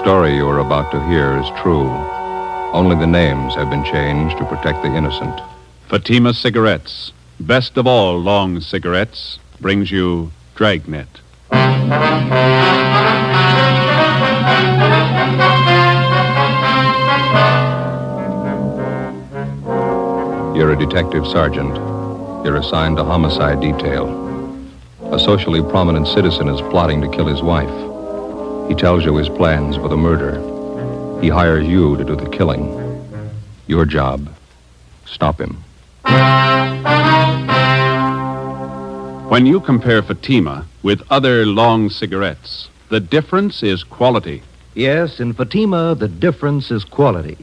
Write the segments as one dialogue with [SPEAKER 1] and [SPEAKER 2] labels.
[SPEAKER 1] story you are about to hear is true. Only the names have been changed to protect the innocent.
[SPEAKER 2] Fatima Cigarettes, best of all long cigarettes, brings you Dragnet.
[SPEAKER 1] You're a detective sergeant. You're assigned to homicide detail. A socially prominent citizen is plotting to kill his wife. He tells you his plans for the murder. He hires you to do the killing. Your job, stop him.
[SPEAKER 2] When you compare Fatima with other long cigarettes, the difference is quality.
[SPEAKER 3] Yes, in Fatima, the difference is quality.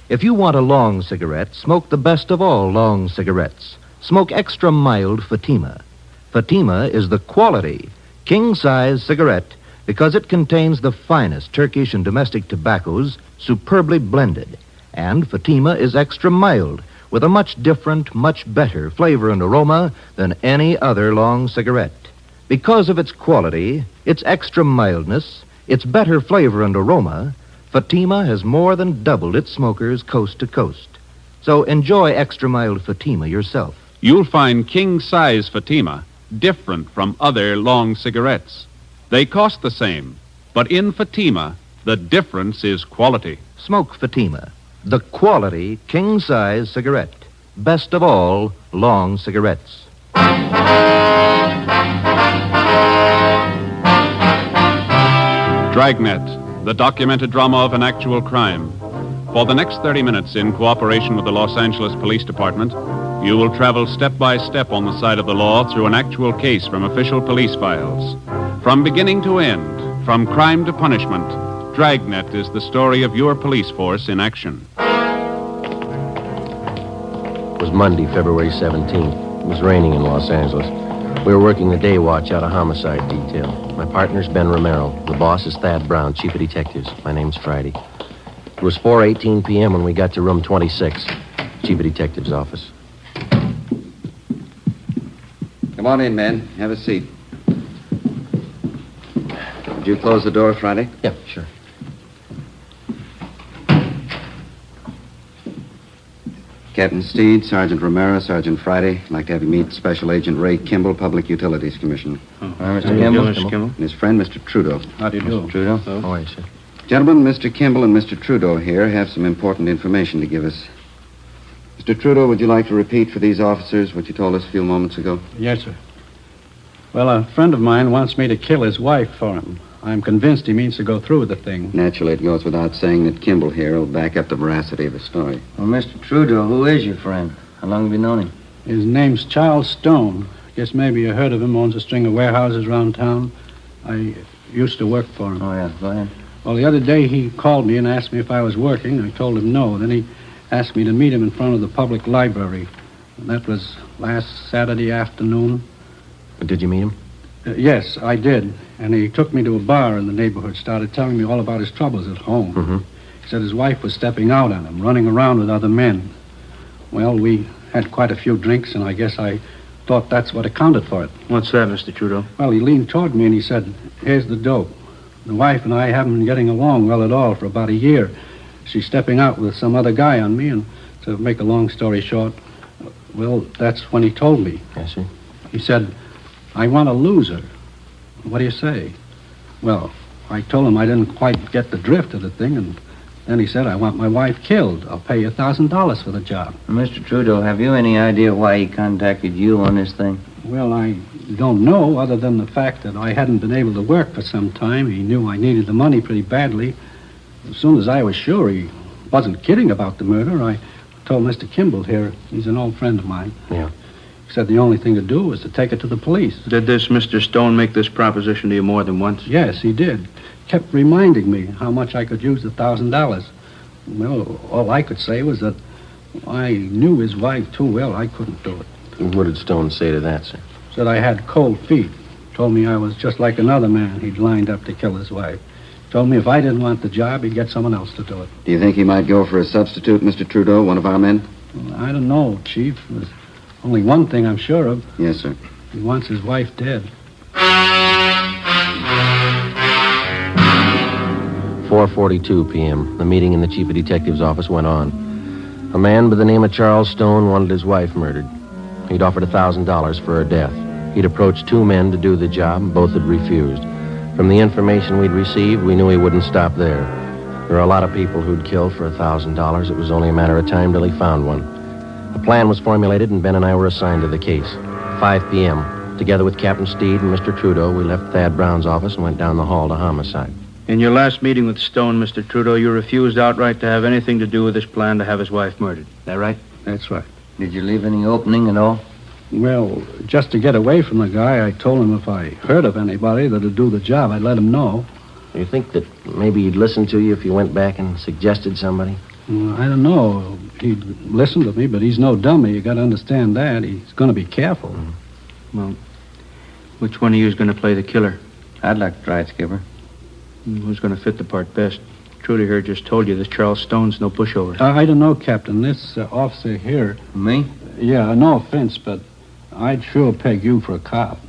[SPEAKER 3] If you want a long cigarette, smoke the best of all long cigarettes. Smoke extra mild Fatima. Fatima is the quality, king-size cigarette because it contains the finest Turkish and domestic tobaccos superbly blended. And Fatima is extra mild with a much different, much better flavor and aroma than any other long cigarette. Because of its quality, its extra mildness, its better flavor and aroma, Fatima has more than doubled its smokers coast to coast. So enjoy extra mild Fatima yourself.
[SPEAKER 2] You'll find king-size Fatima different from other long cigarettes. They cost the same, but in Fatima, the difference is quality.
[SPEAKER 3] Smoke Fatima, the quality king-size cigarette. Best of all long cigarettes.
[SPEAKER 2] Dragnet, the documented drama of an actual crime. For the next 30 minutes, in cooperation with the Los Angeles Police Department, you will travel step by step on the side of the law through an actual case from official police files. From beginning to end, from crime to punishment, Dragnet is the story of your police force in action.
[SPEAKER 4] It was Monday, February 17th. It was raining in Los Angeles. We were working the day watch out of homicide detail. My partner's Ben Romero. The boss is Thad Brown, chief of detectives. My name's Friday. It was 4:18 p.m. when we got to room 26, chief of detectives' office.
[SPEAKER 5] Come on in, men. Have a seat. Did you close the door, Friday?
[SPEAKER 4] Yep, sure.
[SPEAKER 5] Captain Steed, Sergeant Romero, Sergeant Friday. I'd like to have you meet Special Agent Ray Kimball, Public Utilities Commissioner.
[SPEAKER 4] Mr. Kimball. Mr. Kimball.
[SPEAKER 5] And his friend, Mr. Trudeau.
[SPEAKER 4] How do you do? Trudeau? How are you, sir?
[SPEAKER 5] Gentlemen, Mr. Kimball and Mr. Trudeau here have some important information to give us. Mr. Trudeau, would you like to repeat for these officers what you told us a few moments ago?
[SPEAKER 6] Yes, sir. Well, a friend of mine wants me to kill his wife for him. I'm convinced he means to go through with the thing.
[SPEAKER 5] Naturally, it goes without saying that Kimball here will back up the veracity of the story.
[SPEAKER 7] Well, Mr. Trudeau, who is your friend? How long have you known him?
[SPEAKER 6] His name's Charles Stone. Guess maybe you heard of him. Owns a string of warehouses around town. I used to work for him.
[SPEAKER 7] Oh, yeah. Go ahead.
[SPEAKER 6] Well, the other day he called me and asked me if I was working. I told him no. Then he asked me to meet him in front of the public library. And that was last Saturday afternoon.
[SPEAKER 4] Did you meet him?
[SPEAKER 6] Yes, I did. And he took me to a bar in the neighborhood, started telling me all about his troubles at home.
[SPEAKER 4] Mm-hmm.
[SPEAKER 6] He said his wife was stepping out on him, running around with other men. Well, we had quite a few drinks, and I guess I thought that's what accounted for it.
[SPEAKER 7] What's that, Mr. Trudeau?
[SPEAKER 6] Well, he leaned toward me and he said, "Here's the dope. The wife and I haven't been getting along well at all for about a year. She's stepping out with some other guy on me, and to make a long story short, well, that's when he told me.
[SPEAKER 4] I see.
[SPEAKER 6] He said, I want to lose her. What do you say? Well, I told him I didn't quite get the drift of the thing, and then he said, I want my wife killed. I'll pay you $1,000 for the job.
[SPEAKER 7] Mr. Trudeau, have you any idea why he contacted you on this thing?
[SPEAKER 6] Well, I don't know, other than the fact that I hadn't been able to work for some time. He knew I needed the money pretty badly. As soon as I was sure he wasn't kidding about the murder, I told Mr. Kimball here, he's an old friend of mine.
[SPEAKER 4] Yeah.
[SPEAKER 6] He said the only thing to do was to take it to the police.
[SPEAKER 7] Did this Mr. Stone make this proposition to you more than once?
[SPEAKER 6] Yes, he did. Kept reminding me how much I could use the $1,000. Well, all I could say was that I knew his wife too well. I couldn't do it.
[SPEAKER 4] What did Stone say to that, sir?
[SPEAKER 6] Said I had cold feet. Told me I was just like another man he'd lined up to kill his wife. Told me if I didn't want the job, he'd get someone else to do it.
[SPEAKER 5] Do you think he might go for a substitute, Mr. Trudeau, one of our men?
[SPEAKER 6] Well, I don't know, Chief. There's only one thing I'm sure of.
[SPEAKER 5] Yes, sir.
[SPEAKER 6] He wants his wife dead.
[SPEAKER 4] 4:42 p.m. The meeting in the chief of detective's office went on. A man by the name of Charles Stone wanted his wife murdered. He'd offered $1,000 for her death. He'd approached 2 men to do the job, and both had refused. From the information we'd received, we knew he wouldn't stop there. There are a lot of people who'd kill for $1,000. It was only a matter of time till he found one. A plan was formulated, and Ben and I were assigned to the case. 5 p.m. Together with Captain Steed and Mr. Trudeau, we left Thad Brown's office and went down the hall to homicide.
[SPEAKER 8] In your last meeting with Stone, Mr. Trudeau, you refused outright to have anything to do with this plan to have his wife murdered. Is that right?
[SPEAKER 6] That's right.
[SPEAKER 7] Did you leave any opening at all?
[SPEAKER 6] Well, just to get away from the guy, I told him if I heard of anybody that'd do the job, I'd let him know.
[SPEAKER 4] You think that maybe he'd listen to you if you went back and suggested somebody?
[SPEAKER 6] I don't know. He'd listen to me, but he's no dummy. You got to understand that. He's going to be careful.
[SPEAKER 8] Well, which one of you is going to play the killer?
[SPEAKER 7] I'd like to try it, Skipper.
[SPEAKER 8] Who's going to fit the part best? Trudy here just told you this Charles Stone's no pushover.
[SPEAKER 6] I don't know, Captain. This officer here...
[SPEAKER 7] Me?
[SPEAKER 6] Yeah, no offense, but I'd sure peg you for a cop.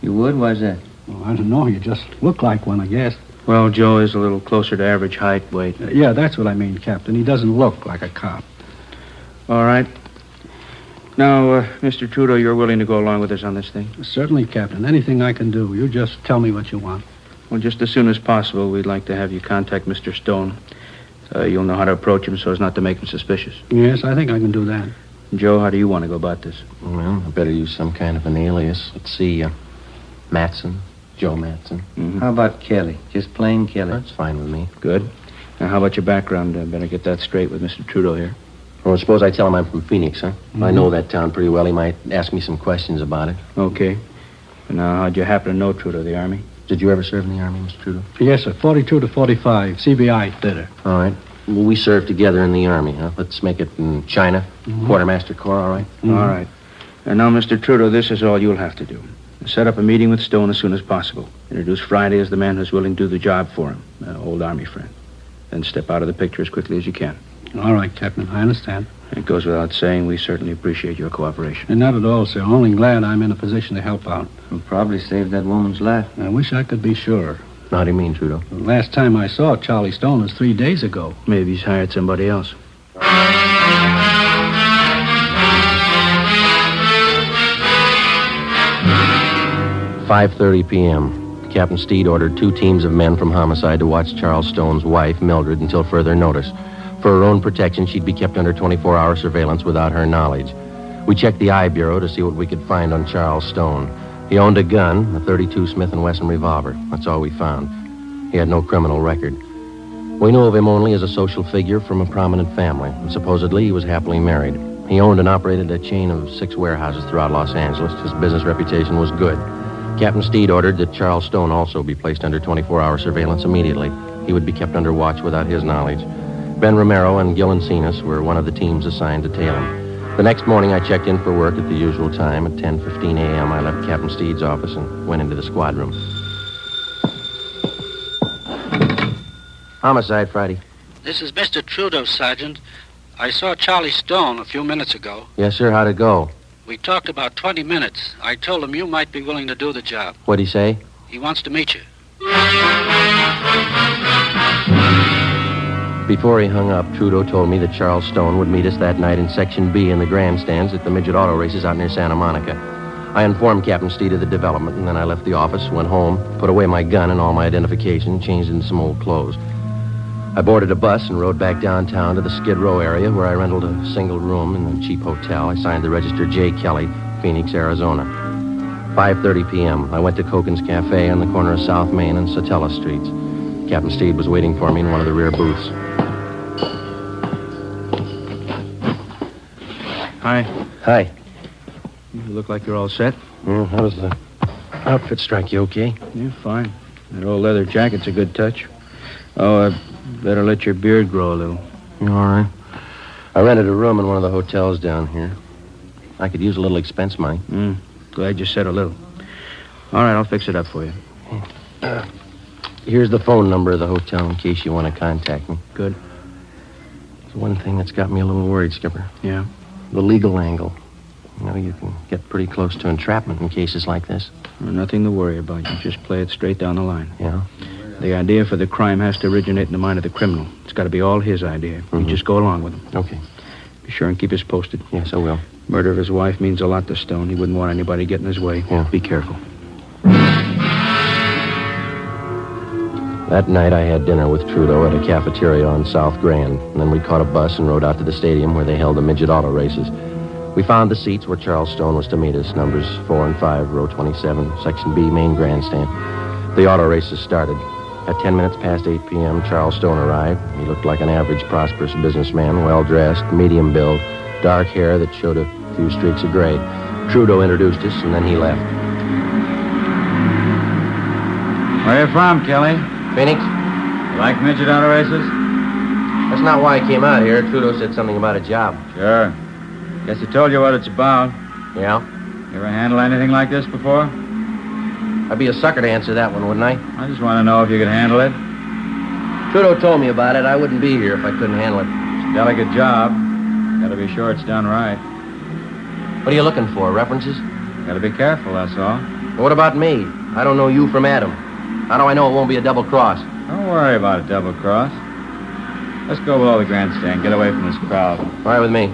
[SPEAKER 7] You would? Why's that?
[SPEAKER 6] Well, I don't know. You just look like one, I guess.
[SPEAKER 8] Well, Joe is a little closer to average height, weight.
[SPEAKER 6] Yeah, that's what I mean, Captain. He doesn't look like a cop.
[SPEAKER 8] All right. Now, Mr. Trudeau, you're willing to go along with us on this thing?
[SPEAKER 6] Certainly, Captain. Anything I can do. You just tell me what you want.
[SPEAKER 8] Well, just as soon as possible, we'd like to have you contact Mr. Stone. You'll know how to approach him so as not to make him suspicious.
[SPEAKER 6] Yes, I think I can do that.
[SPEAKER 8] Joe, how do you want to go about this?
[SPEAKER 4] Well, I better use some kind of an alias. Let's see, Matson. Joe Matson.
[SPEAKER 8] Mm-hmm.
[SPEAKER 7] How about Kelly? Just plain Kelly?
[SPEAKER 4] That's fine with me.
[SPEAKER 8] Good. Now, how about your background? Better get that straight with Mr. Trudeau here.
[SPEAKER 4] Well, suppose I tell him I'm from Phoenix, huh?
[SPEAKER 6] Mm-hmm.
[SPEAKER 4] I know that town pretty well. He might ask me some questions about it.
[SPEAKER 8] Okay. Now, how'd you happen to know Trudeau, the Army?
[SPEAKER 4] Did you ever serve in the Army, Mr. Trudeau?
[SPEAKER 6] Yes, sir. 42 to 45. CBI theater.
[SPEAKER 4] All right. Well, we served together in the Army, huh? Let's make it in China.
[SPEAKER 6] Mm-hmm.
[SPEAKER 4] Quartermaster Corps, all right?
[SPEAKER 6] Mm-hmm.
[SPEAKER 8] All right. And now, Mr. Trudeau, this is all you'll have to do. Set up a meeting with Stone as soon as possible. Introduce Friday as the man who's willing to do the job for him, an old Army friend. Then step out of the picture as quickly as you can.
[SPEAKER 6] All right, Captain. I understand.
[SPEAKER 8] It goes without saying, we certainly appreciate your cooperation.
[SPEAKER 6] And not at all, sir. Only glad I'm in a position to help out.
[SPEAKER 7] You'll probably save that woman's life.
[SPEAKER 6] I wish I could be sure.
[SPEAKER 4] How do you mean, Trudeau?
[SPEAKER 6] The last time I saw Charlie Stone was 3 days ago.
[SPEAKER 8] Maybe he's hired somebody else.
[SPEAKER 4] 5:30 p.m. Captain Steed ordered 2 teams of men from homicide to watch Charles Stone's wife, Mildred, until further notice. For her own protection, she'd be kept under 24-hour surveillance without her knowledge. We checked the I Bureau to see what we could find on Charles Stone. He owned a gun, a .32 Smith & Wesson revolver. That's all we found. He had no criminal record. We knew of him only as a social figure from a prominent family, and supposedly he was happily married. He owned and operated a chain of 6 warehouses throughout Los Angeles. His business reputation was good. Captain Steed ordered that Charles Stone also be placed under 24-hour surveillance immediately. He would be kept under watch without his knowledge. Ben Romero and Gil Encinas were one of the teams assigned to tail him. The next morning, I checked in for work at the usual time. At 10:15 a.m., I left Captain Steed's office and went into the squad room. Homicide, Friday.
[SPEAKER 9] This is Mr. Trudeau, Sergeant. I saw Charlie Stone a few minutes ago.
[SPEAKER 4] Yes, sir. How'd it go?
[SPEAKER 9] We talked about 20 minutes. I told him you might be willing to do the job.
[SPEAKER 4] What'd he say?
[SPEAKER 9] He wants to meet you.
[SPEAKER 4] Before he hung up, Trudeau told me that Charles Stone would meet us that night in Section B in the grandstands at the midget auto races out near Santa Monica. I informed Captain Steed of the development, and then I left the office, went home, put away my gun and all my identification, changed into some old clothes. I boarded a bus and rode back downtown to the Skid Row area where I rented a single room in a cheap hotel. I signed the register J. Kelly, Phoenix, Arizona. 5:30 p.m. I went to Koken's Cafe on the corner of South Main and Satella Streets. Captain Steed was waiting for me in one of the rear booths.
[SPEAKER 8] Hi.
[SPEAKER 4] Hi.
[SPEAKER 8] You look like you're all set.
[SPEAKER 4] How does the outfit strike you, okay?
[SPEAKER 8] Yeah, fine. That old leather jacket's a good touch. Oh, better let your beard grow a little.
[SPEAKER 4] You all right? I rented a room in one of the hotels down here. I could use a little expense money.
[SPEAKER 8] Glad you said a little. All right, I'll fix it up for you.
[SPEAKER 4] Here's the phone number of the hotel in case you want to contact me.
[SPEAKER 8] Good.
[SPEAKER 4] There's one thing that's got me a little worried, Skipper.
[SPEAKER 8] Yeah?
[SPEAKER 4] The legal angle. You know, you can get pretty close to entrapment in cases like this.
[SPEAKER 8] Well, nothing to worry about. You just play it straight down the line.
[SPEAKER 4] Yeah?
[SPEAKER 8] The idea for the crime has to originate in the mind of the criminal. It's got to be all his idea. You just go along with him.
[SPEAKER 4] Okay.
[SPEAKER 8] Be sure and keep us posted.
[SPEAKER 4] Yes, I will.
[SPEAKER 8] Murder of his wife means a lot to Stone. He wouldn't want anybody getting in his way.
[SPEAKER 4] Yeah.
[SPEAKER 8] Be careful.
[SPEAKER 4] That night, I had dinner with Trudeau at a cafeteria on South Grand, and then we caught a bus and rode out to the stadium where they held the midget auto races. We found the seats where Charles Stone was to meet us, numbers 4 and 5, row 27, section B, main grandstand. The auto races started. At 10 minutes past 8 p.m., Charles Stone arrived. He looked like an average, prosperous businessman, well-dressed, medium build, dark hair that showed a few streaks of gray. Trudeau introduced us, and then he left.
[SPEAKER 7] Where you from, Kelly?
[SPEAKER 4] Phoenix?
[SPEAKER 7] You like midget auto races?
[SPEAKER 4] That's not why I came out here. Trudeau said something about a job.
[SPEAKER 7] Sure. Guess he told you what it's about.
[SPEAKER 4] Yeah?
[SPEAKER 7] You ever handle anything like this before?
[SPEAKER 4] I'd be a sucker to answer that one, wouldn't I?
[SPEAKER 7] I just want to know if you could handle it.
[SPEAKER 4] Trudeau told me about it. I wouldn't be here if I couldn't handle it.
[SPEAKER 7] It's a delicate job. Gotta be sure it's done right.
[SPEAKER 4] What are you looking for, references?
[SPEAKER 7] Gotta be careful, that's all.
[SPEAKER 4] Well, what about me? I don't know you from Adam. How do I know it won't be a double cross?
[SPEAKER 7] Don't worry about a double cross. Let's go below the grandstand. Get away from this crowd.
[SPEAKER 4] All right with me.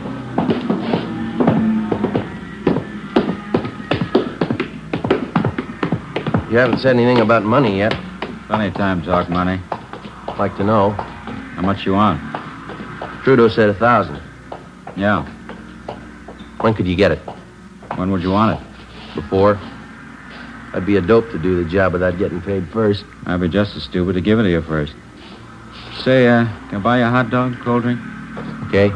[SPEAKER 4] You haven't said anything about money yet.
[SPEAKER 7] Plenty of time to talk money.
[SPEAKER 4] I'd like to know.
[SPEAKER 7] How much you want?
[SPEAKER 4] Trudeau said 1,000.
[SPEAKER 7] Yeah.
[SPEAKER 4] When could you get it?
[SPEAKER 7] When would you want it?
[SPEAKER 4] Before? I'd be a dope to do the job without getting paid first.
[SPEAKER 7] I'd be just as stupid to give it to you first. Say, can I buy you a hot dog, cold drink?
[SPEAKER 4] Okay.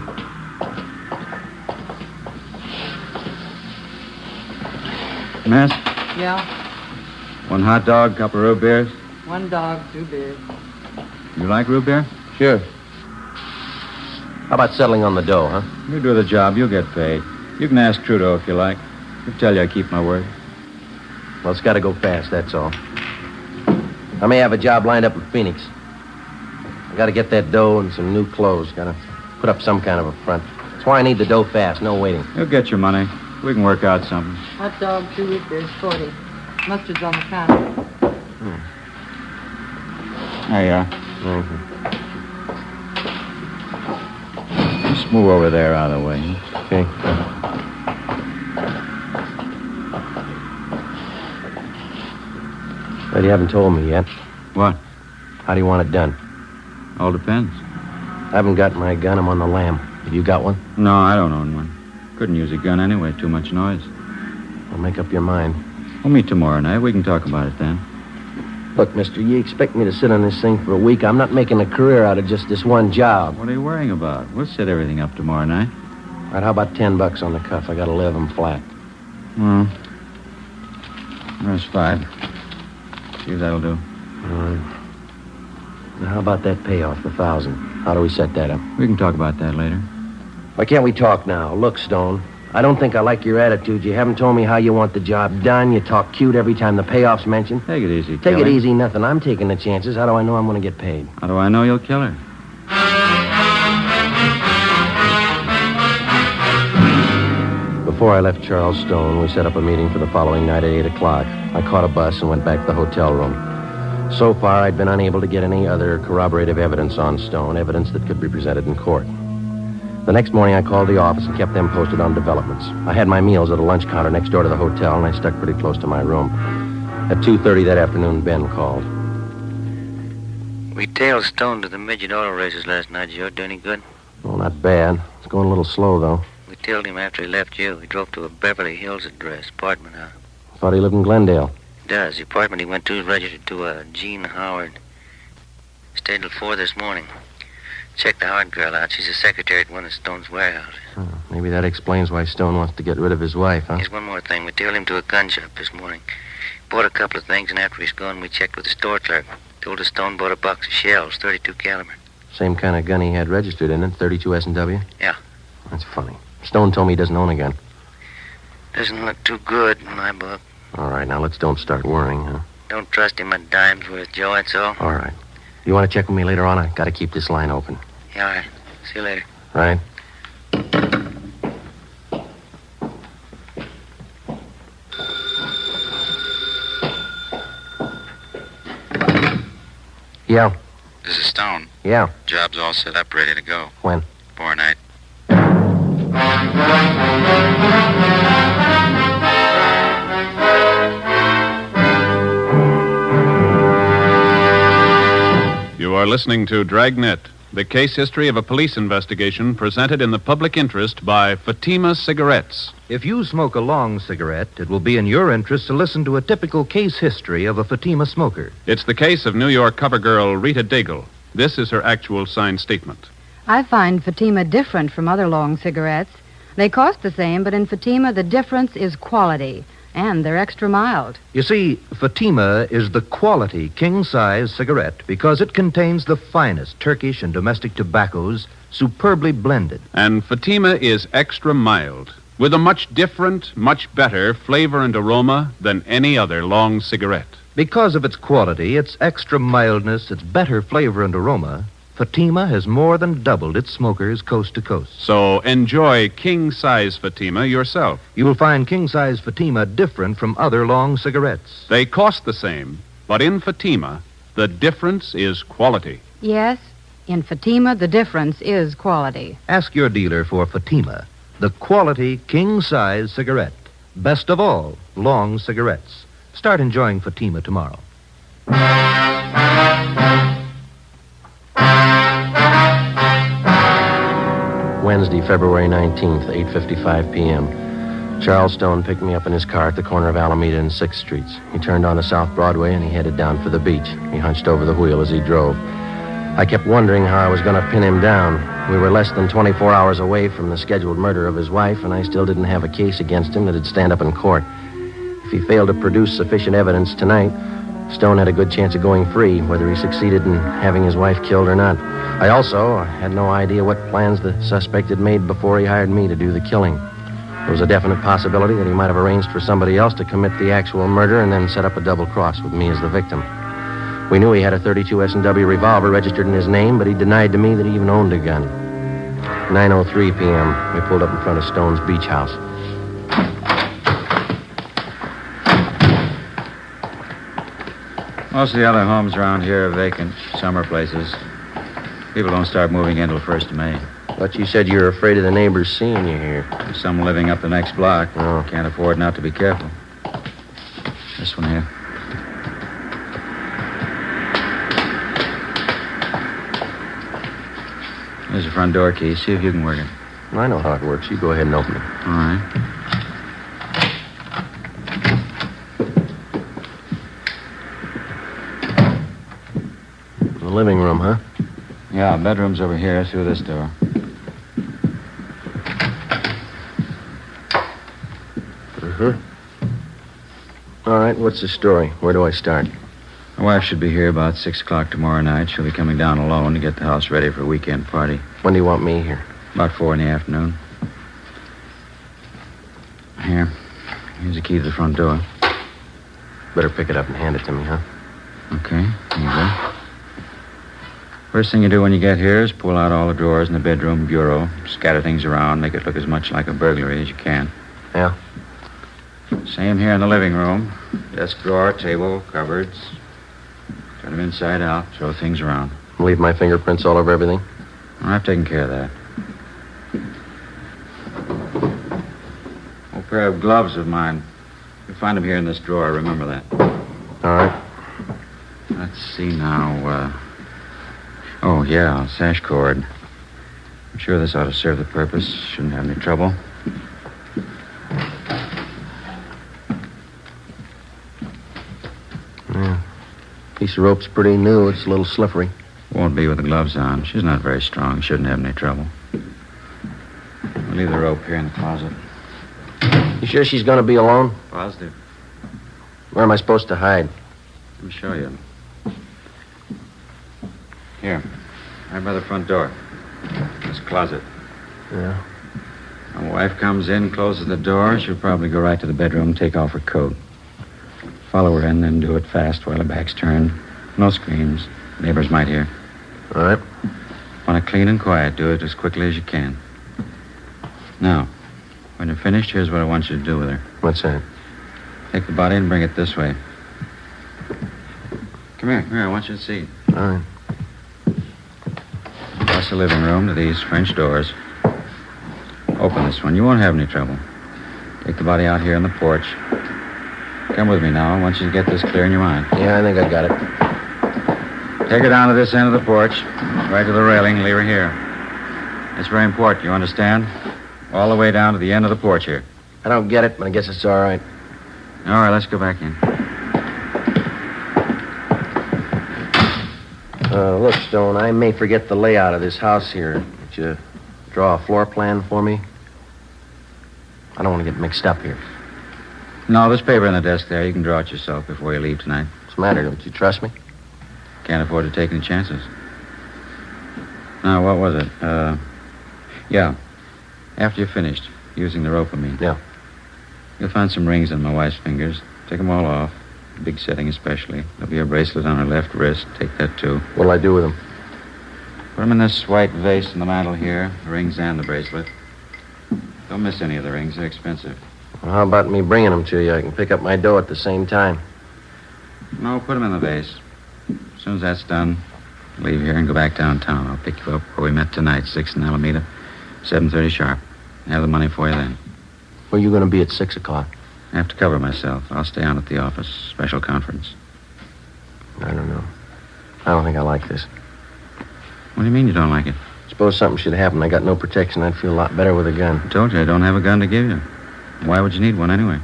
[SPEAKER 7] Miss?
[SPEAKER 10] Yeah,
[SPEAKER 7] 1 hot dog, couple of root beers.
[SPEAKER 10] 1 dog, 2 beers.
[SPEAKER 7] You like root beer?
[SPEAKER 4] Sure. How about settling on the dough, huh?
[SPEAKER 7] You do the job, you'll get paid. You can ask Trudeau if you like. He'll tell you I keep my word.
[SPEAKER 4] Well, it's got to go fast, that's all. I may have a job lined up in Phoenix. I got to get that dough and some new clothes. Got to put up some kind of a front. That's why I need the dough fast, no waiting.
[SPEAKER 7] You'll get your money. We can work out something.
[SPEAKER 10] Hot dog, 2 root beers, 40. Mustard's on the counter.
[SPEAKER 7] There you are.
[SPEAKER 4] Mm-hmm.
[SPEAKER 7] Just move over there out of the way.
[SPEAKER 4] Okay. But you haven't told me yet.
[SPEAKER 7] What?
[SPEAKER 4] How do you want it done?
[SPEAKER 7] All depends.
[SPEAKER 4] I haven't got my gun. I'm on the lam. Have you got one?
[SPEAKER 7] No, I don't own one. Couldn't use a gun anyway. Too much noise.
[SPEAKER 4] Well, make up your mind.
[SPEAKER 7] We'll meet tomorrow night. We can talk about it then.
[SPEAKER 4] Look, mister, you expect me to sit on this thing for a week? I'm not making a career out of just this one job.
[SPEAKER 7] What are you worrying about? We'll set everything up tomorrow night.
[SPEAKER 4] All right, how about $10 on the cuff? I got 11 flat.
[SPEAKER 7] Well, there's 5. See if that'll do.
[SPEAKER 4] All right. Now, how about that payoff, the 1,000? How do we set that up?
[SPEAKER 7] We can talk about that later.
[SPEAKER 4] Why can't we talk now? Look, Stone, I don't think I like your attitude. You haven't told me how you want the job done. You talk cute every time the payoff's mentioned.
[SPEAKER 7] Take it easy,
[SPEAKER 4] Take
[SPEAKER 7] Kelly.
[SPEAKER 4] it easy, nothing. I'm taking the chances. How do I know I'm going to get paid?
[SPEAKER 7] How do I know you'll kill her?
[SPEAKER 4] Before I left Charles Stone, we set up a meeting for the following night at 8 o'clock. I caught a bus and went back to the hotel room. So far, I'd been unable to get any other corroborative evidence on Stone, evidence that could be presented in court. The next morning, I called the office and kept them posted on developments. I had my meals at a lunch counter next door to the hotel, and I stuck pretty close to my room. At 2:30 that afternoon, Ben called.
[SPEAKER 11] We tailed Stone to the midget auto races last night, Joe. Do any good?
[SPEAKER 4] Well, not bad. It's going a little slow, though.
[SPEAKER 11] We tailed him after he left you. He drove to a Beverly Hills address, apartment house.
[SPEAKER 4] Thought he lived in Glendale.
[SPEAKER 11] He does. The apartment he went to is registered to a Jean Howard. Stayed till 4 this morning. Checked the Howard girl out. She's a secretary at one of Stone's warehouses.
[SPEAKER 4] Oh, maybe that explains why Stone wants to get rid of his wife, huh?
[SPEAKER 11] Here's one more thing. We tailed him to a gun shop this morning. Bought a couple of things, and after he's gone, we checked with the store clerk. Told us Stone bought a box of shells, .32 caliber.
[SPEAKER 4] Same kind of gun he had registered in it, 32 S&W?
[SPEAKER 11] Yeah.
[SPEAKER 4] That's funny. Stone told me he doesn't own a gun.
[SPEAKER 11] Doesn't look too good in my book.
[SPEAKER 4] All right, now let's don't start worrying, huh?
[SPEAKER 11] Don't trust him a dime's worth, Joe, that's all.
[SPEAKER 4] All right. You want to check with me later on? I got to keep this line open.
[SPEAKER 11] Yeah, all right. See you later.
[SPEAKER 4] Right? Yeah.
[SPEAKER 12] This is Stone.
[SPEAKER 4] Yeah.
[SPEAKER 12] Job's all set up, ready to go.
[SPEAKER 4] When?
[SPEAKER 12] Tomorrow night.
[SPEAKER 2] You are listening to Dragnet, the case history of a police investigation presented in the public interest by Fatima Cigarettes.
[SPEAKER 3] If you smoke a long cigarette, it will be in your interest to listen to a typical case history of a Fatima smoker.
[SPEAKER 2] It's the case of New York cover girl Rita Daigle. This is her actual signed statement.
[SPEAKER 13] I find Fatima different from other long cigarettes. They cost the same, but in Fatima the difference is quality, and they're extra mild.
[SPEAKER 3] You see, Fatima is the quality king-size cigarette because it contains the finest Turkish and domestic tobaccos superbly blended.
[SPEAKER 2] And Fatima is extra mild, with a much different, much better flavor and aroma than any other long cigarette.
[SPEAKER 3] Because of its quality, its extra mildness, its better flavor and aroma, Fatima has more than doubled its smokers coast to coast.
[SPEAKER 2] So enjoy king-size Fatima yourself.
[SPEAKER 3] You will find king-size Fatima different from other long cigarettes.
[SPEAKER 2] They cost the same, but in Fatima, the difference is quality.
[SPEAKER 13] Yes, in Fatima the difference is quality.
[SPEAKER 3] Ask your dealer for Fatima, the quality king-size cigarette. Best of all, long cigarettes. Start enjoying Fatima tomorrow.
[SPEAKER 4] Wednesday, February 19th, 8:55 p.m. Charles Stone picked me up in his car at the corner of Alameda and 6th Streets. He turned onto South Broadway and he headed down for the beach. He hunched over the wheel as he drove. I kept wondering how I was going to pin him down. We were less than 24 hours away from the scheduled murder of his wife, and I still didn't have a case against him that'd stand up in court. If he failed to produce sufficient evidence tonight, Stone had a good chance of going free, whether he succeeded in having his wife killed or not. I also had no idea what plans the suspect had made before he hired me to do the killing. There was a definite possibility that he might have arranged for somebody else to commit the actual murder and then set up a double cross with me as the victim. We knew he had a .32 S&W revolver registered in his name, but he denied to me that he even owned a gun. 9:03 p.m., we pulled up in front of Stone's beach house.
[SPEAKER 7] Most of the other homes around here are vacant, summer places. People don't start moving in till 1st of May.
[SPEAKER 4] But you said you were afraid of the neighbors seeing you here.
[SPEAKER 7] There's some living up the next block.
[SPEAKER 4] Oh.
[SPEAKER 7] Can't afford not to be careful. This one here. There's the front door key. See if you can work it.
[SPEAKER 4] I know how it works. You go ahead and open it.
[SPEAKER 7] All right.
[SPEAKER 4] The living room, huh?
[SPEAKER 7] Yeah, bedroom's over here through this door.
[SPEAKER 4] All right, what's the story? Where do I start?
[SPEAKER 7] My wife should be here about 6 o'clock tomorrow night. She'll be coming down alone to get the house ready for a weekend party.
[SPEAKER 4] When do you want me here?
[SPEAKER 7] About 4 in the afternoon. Here. Here's the key to the front door.
[SPEAKER 4] Better pick it up and hand it to me, huh?
[SPEAKER 7] Okay, here you go. First thing you do when you get here is pull out all the drawers in the bedroom bureau, scatter things around, make it look as much like a burglary as you can.
[SPEAKER 4] Yeah?
[SPEAKER 7] Same here in the living room. Desk drawer, table, cupboards. Turn them inside out, throw things around.
[SPEAKER 4] Leave my fingerprints all over everything?
[SPEAKER 7] I've taken care of that. Old pair of gloves of mine. You'll find them here in this drawer, remember that.
[SPEAKER 4] All right.
[SPEAKER 7] Let's see now, Oh, yeah, sash cord. I'm sure this ought to serve the purpose. Shouldn't have any trouble.
[SPEAKER 4] Yeah. Piece of rope's pretty new. It's a little slippery.
[SPEAKER 7] Won't be with the gloves on. She's not very strong. Shouldn't have any trouble. We'll leave the rope here in the closet.
[SPEAKER 4] You sure she's going to be alone?
[SPEAKER 7] Positive.
[SPEAKER 4] Where am I supposed to hide?
[SPEAKER 7] Let me show you. Here. Right by the front door. This closet.
[SPEAKER 4] Yeah.
[SPEAKER 7] My wife comes in, closes the door. She'll probably go right to the bedroom, take off her coat. Follow her in, then do it fast while her back's turned. No screams. Neighbors might hear.
[SPEAKER 4] All right.
[SPEAKER 7] Want it clean and quiet. Do it as quickly as you can. Now, when you're finished, here's what I want you to do with her.
[SPEAKER 4] What's that?
[SPEAKER 7] Take the body and bring it this way. Come here. Here, I want you to see.
[SPEAKER 4] Fine.
[SPEAKER 7] Across the living room to these French doors. Open this one. You won't have any trouble. Take the body out here on the porch. Come with me now. I want you to get this clear in your mind.
[SPEAKER 4] Yeah, I think I got it.
[SPEAKER 7] Take her down to this end of the porch, right to the railing, leave her here. It's very important, you understand? All the way down to the end of the porch here.
[SPEAKER 4] I don't get it, but I guess it's all right.
[SPEAKER 7] All right, let's go back in.
[SPEAKER 4] Look, Stone, I may forget the layout of this house here. Would you draw a floor plan for me? I don't want to get mixed up here.
[SPEAKER 7] No, there's paper on the desk there. You can draw it yourself before you leave tonight.
[SPEAKER 4] What's the matter? Don't you trust me?
[SPEAKER 7] Can't afford to take any chances. Now, what was it? Yeah. After you're finished, using the rope, I mean.
[SPEAKER 4] Yeah.
[SPEAKER 7] You'll find some rings on my wife's fingers. Take them all off. Big setting especially. There'll be a bracelet on her left wrist. Take that, too.
[SPEAKER 4] What'll I do with them?
[SPEAKER 7] Put them in this white vase on the mantel here. The rings and the bracelet. Don't miss any of the rings. They're expensive.
[SPEAKER 4] Well, how about me bringing them to you? I can pick up my dough at the same time.
[SPEAKER 7] No, put them in the vase. As soon as that's done, leave here and go back downtown. I'll pick you up where we met tonight, 6th and Alameda, 7:30 sharp. I have the money for you then.
[SPEAKER 4] Where are you going to be at 6 o'clock?
[SPEAKER 7] I have to cover myself. I'll stay on at the office. Special conference.
[SPEAKER 4] I don't know. I don't think I like this.
[SPEAKER 7] What do you mean you don't like it?
[SPEAKER 4] Suppose something should happen. I got no protection. I'd feel a lot better with a gun.
[SPEAKER 7] I told you I don't have a gun to give you. Why would you need one anyway?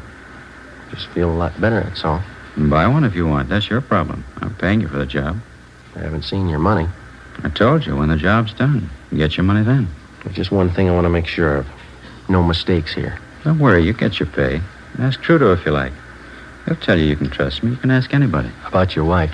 [SPEAKER 4] Just feel a lot better, that's all.
[SPEAKER 7] Buy one if you want. That's your problem. I'm paying you for the job.
[SPEAKER 4] I haven't seen your money.
[SPEAKER 7] I told you, when the job's done, you get your money then.
[SPEAKER 4] There's just one thing I want to make sure of. No mistakes here.
[SPEAKER 7] Don't worry, you get your pay. Ask Trudeau if you like. He'll tell you can trust me. You can ask anybody.
[SPEAKER 4] How about your wife?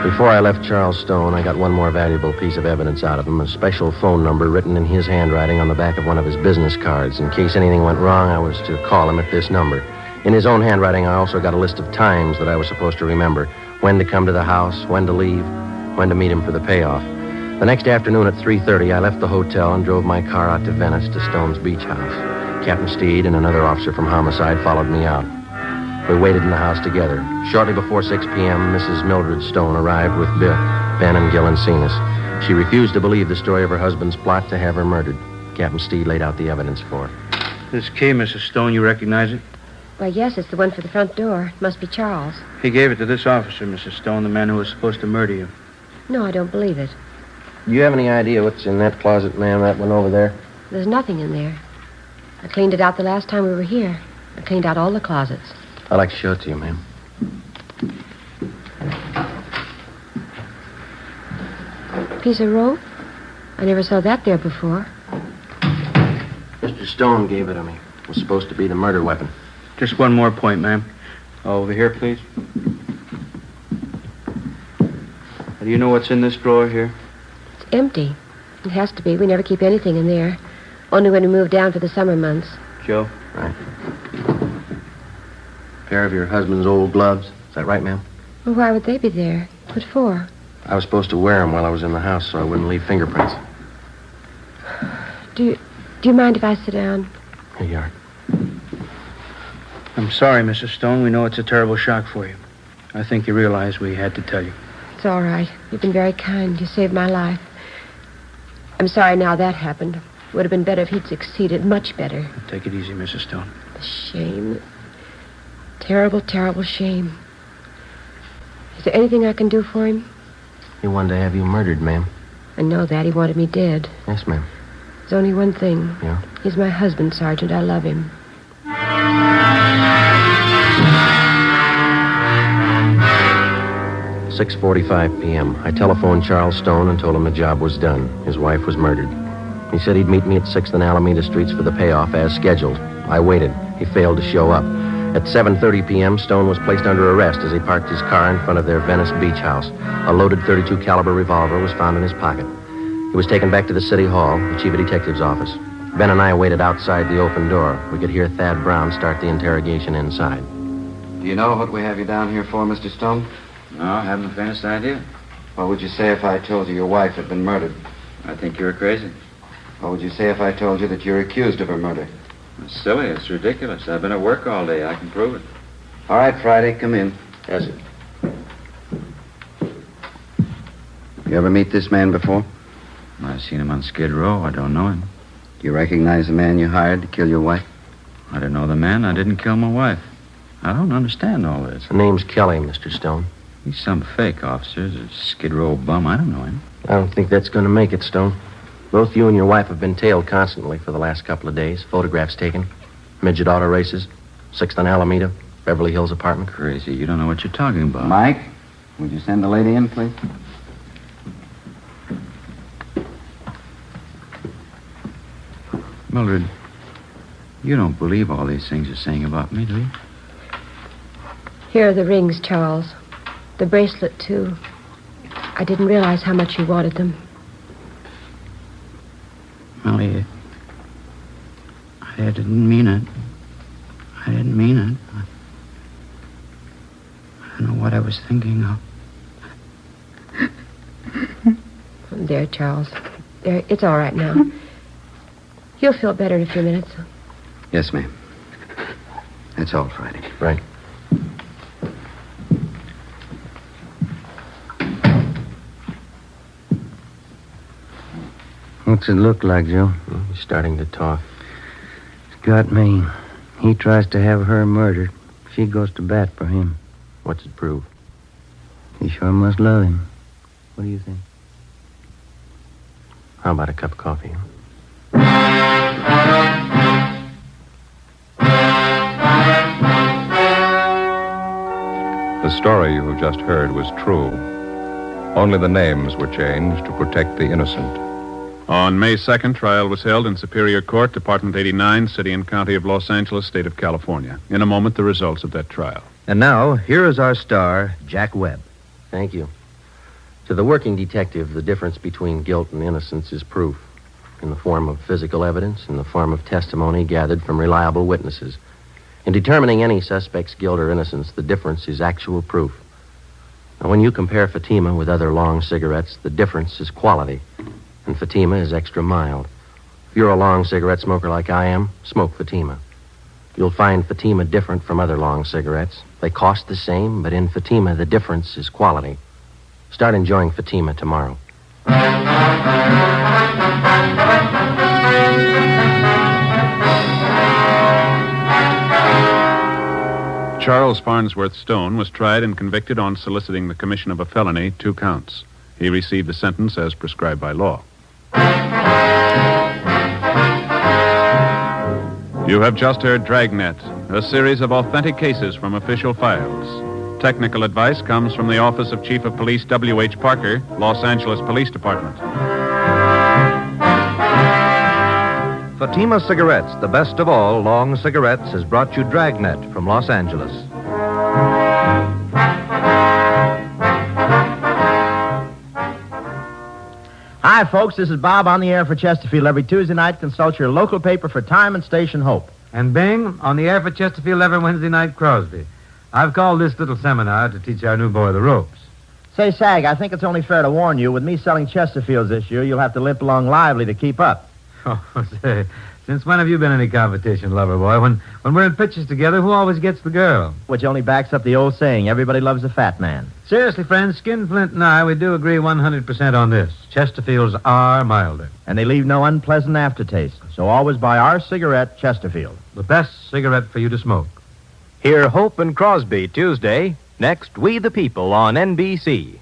[SPEAKER 4] Before I left Charles Stone, I got one more valuable piece of evidence out of him, a special phone number written in his handwriting on the back of one of his business cards. In case anything went wrong, I was to call him at this number. In his own handwriting, I also got a list of times that I was supposed to remember. When to come to the house, when to leave, when to meet him for the payoff. The next afternoon at 3:30, I left the hotel and drove my car out to Venice to Stone's beach house. Captain Steed and another officer from Homicide followed me out. We waited in the house together. Shortly before 6 p.m., Mrs. Mildred Stone arrived with Ben and Gil Encinas. She refused to believe the story of her husband's plot to have her murdered. Captain Steed laid out the evidence for her.
[SPEAKER 8] This key, Mrs. Stone, you recognize it?
[SPEAKER 14] Why, yes, it's the one for the front door. It must be Charles.
[SPEAKER 8] He gave it to this officer, Mrs. Stone, the man who was supposed to murder you.
[SPEAKER 14] No, I don't believe it.
[SPEAKER 4] Do you have any idea what's in that closet, ma'am, that one over there?
[SPEAKER 14] There's nothing in there. I cleaned it out the last time we were here. I cleaned out all the closets.
[SPEAKER 4] I'd like to show it to you, ma'am.
[SPEAKER 14] Piece of rope? I never saw that there before.
[SPEAKER 4] Mr. Stone gave it to me. It was supposed to be the murder weapon.
[SPEAKER 8] Just one more point, ma'am. Over here, please. Do you know what's in this drawer here?
[SPEAKER 14] It's empty. It has to be. We never keep anything in there. Only when we move down for the summer months.
[SPEAKER 8] Joe?
[SPEAKER 4] Right. Pair of your husband's old gloves. Is that right, ma'am?
[SPEAKER 14] Well, why would they be there? What for?
[SPEAKER 4] I was supposed to wear them while I was in the house so I wouldn't leave fingerprints.
[SPEAKER 14] Do you mind if I sit down?
[SPEAKER 4] Here you are.
[SPEAKER 8] I'm sorry, Mrs. Stone. We know it's a terrible shock for you. I think you realize we had to tell you.
[SPEAKER 14] It's all right. You've been very kind. You saved my life. I'm sorry now that happened. It would have been better if he'd succeeded. Much better.
[SPEAKER 8] Take it easy, Mrs. Stone.
[SPEAKER 14] The shame. Terrible, terrible shame. Is there anything I can do for him?
[SPEAKER 4] He wanted to have you murdered, ma'am.
[SPEAKER 14] I know that. He wanted me dead.
[SPEAKER 4] Yes, ma'am.
[SPEAKER 14] There's only one thing.
[SPEAKER 4] Yeah?
[SPEAKER 14] He's my husband, Sergeant. I love him.
[SPEAKER 4] 6:45 p.m. I telephoned Charles Stone and told him the job was done. His wife was murdered. He said he'd meet me at 6th and Alameda Streets for the payoff as scheduled. I waited. He failed to show up. At 7:30 p.m., Stone was placed under arrest as he parked his car in front of their Venice beach house. A loaded .32 caliber revolver was found in his pocket. He was taken back to the city hall, the chief of detective's office. Ben and I waited outside the open door. We could hear Thad Brown start the interrogation inside.
[SPEAKER 5] Do you know what we have you down here for, Mr. Stone?
[SPEAKER 7] No, I haven't the faintest idea.
[SPEAKER 5] What would you say if I told you your wife had been murdered?
[SPEAKER 7] I think you're crazy.
[SPEAKER 5] What would you say if I told you that you're accused of her murder?
[SPEAKER 7] It's silly. It's ridiculous. I've been at work all day. I can prove it.
[SPEAKER 5] All right, Friday, come in.
[SPEAKER 4] Yes, sir.
[SPEAKER 5] You ever meet this man before?
[SPEAKER 7] I've seen him on Skid Row. I don't know him.
[SPEAKER 5] Do you recognize the man you hired to kill your wife?
[SPEAKER 7] I don't know the man. I didn't kill my wife. I don't understand all this.
[SPEAKER 4] The name's Kelly, Mr. Stone.
[SPEAKER 7] He's some fake officer. He's a Skid Row bum. I don't know him.
[SPEAKER 4] I don't think that's going to make it, Stone. Both you and your wife have been tailed constantly for the last couple of days. Photographs taken. Midget auto races. 6th on Alameda. Beverly Hills apartment.
[SPEAKER 7] Crazy. You don't know what you're talking about.
[SPEAKER 5] Mike, would you send the lady in, please?
[SPEAKER 7] Mildred, you don't believe all these things you're saying about me, do you?
[SPEAKER 14] Here are the rings, Charles. The bracelet, too. I didn't realize how much you wanted them.
[SPEAKER 8] Molly, I didn't mean it. I didn't mean it. I don't know what I was thinking of.
[SPEAKER 14] There, Charles. There, it's all right now. You'll feel better in a few minutes.
[SPEAKER 5] Yes, ma'am. That's all, Friday.
[SPEAKER 4] Right.
[SPEAKER 15] What's it look like, Joe?
[SPEAKER 4] He's starting to talk.
[SPEAKER 15] Scott Maine. He tries to have her murdered. She goes to bat for him.
[SPEAKER 4] What's it prove?
[SPEAKER 15] He sure must love him. What do you think?
[SPEAKER 4] How about a cup of coffee?
[SPEAKER 1] The story you have just heard was true. Only the names were changed to protect the innocent.
[SPEAKER 2] On May 2nd, trial was held in Superior Court, Department 89, City and County of Los Angeles, State of California. In a moment, the results of that trial.
[SPEAKER 3] And now, here is our star, Jack Webb.
[SPEAKER 4] Thank you. To the working detective, the difference between guilt and innocence is proof, in the form of physical evidence, in the form of testimony gathered from reliable witnesses. In determining any suspect's guilt or innocence, the difference is actual proof. Now, when you compare Fatima with other long cigarettes, the difference is quality, and Fatima is extra mild. If you're a long cigarette smoker like I am, smoke Fatima. You'll find Fatima different from other long cigarettes. They cost the same, but in Fatima, the difference is quality. Start enjoying Fatima tomorrow.
[SPEAKER 2] Charles Farnsworth Stone was tried and convicted on soliciting the commission of a felony, 2 counts. He received the sentence as prescribed by law. You have just heard Dragnet, a series of authentic cases from official files. Technical advice comes from the Office of Chief of Police W.H. Parker, Los Angeles Police Department.
[SPEAKER 3] Fatima Cigarettes, the best of all long cigarettes, has brought you Dragnet from Los Angeles.
[SPEAKER 16] Hi, folks. This is Bob on the air for Chesterfield. Every Tuesday night, consult your local paper for time and station Hope.
[SPEAKER 15] And Bing, on the air for Chesterfield every Wednesday night, Crosby. I've called this little seminar to teach our new boy the ropes.
[SPEAKER 16] Say, Sag, I think it's only fair to warn you, with me selling Chesterfields this year, you'll have to limp along lively to keep up.
[SPEAKER 15] Oh, say, since when have you been in any competition, lover boy? When we're in pictures together, who always gets the girl?
[SPEAKER 16] Which only backs up the old saying, everybody loves a fat man.
[SPEAKER 15] Seriously, friends, Skinflint and I, we do agree 100% on this. Chesterfields are milder.
[SPEAKER 16] And they leave no unpleasant aftertaste. So always buy our cigarette, Chesterfield.
[SPEAKER 15] The best cigarette for you to smoke.
[SPEAKER 3] Hear Hope and Crosby Tuesday. Next, We the People on NBC.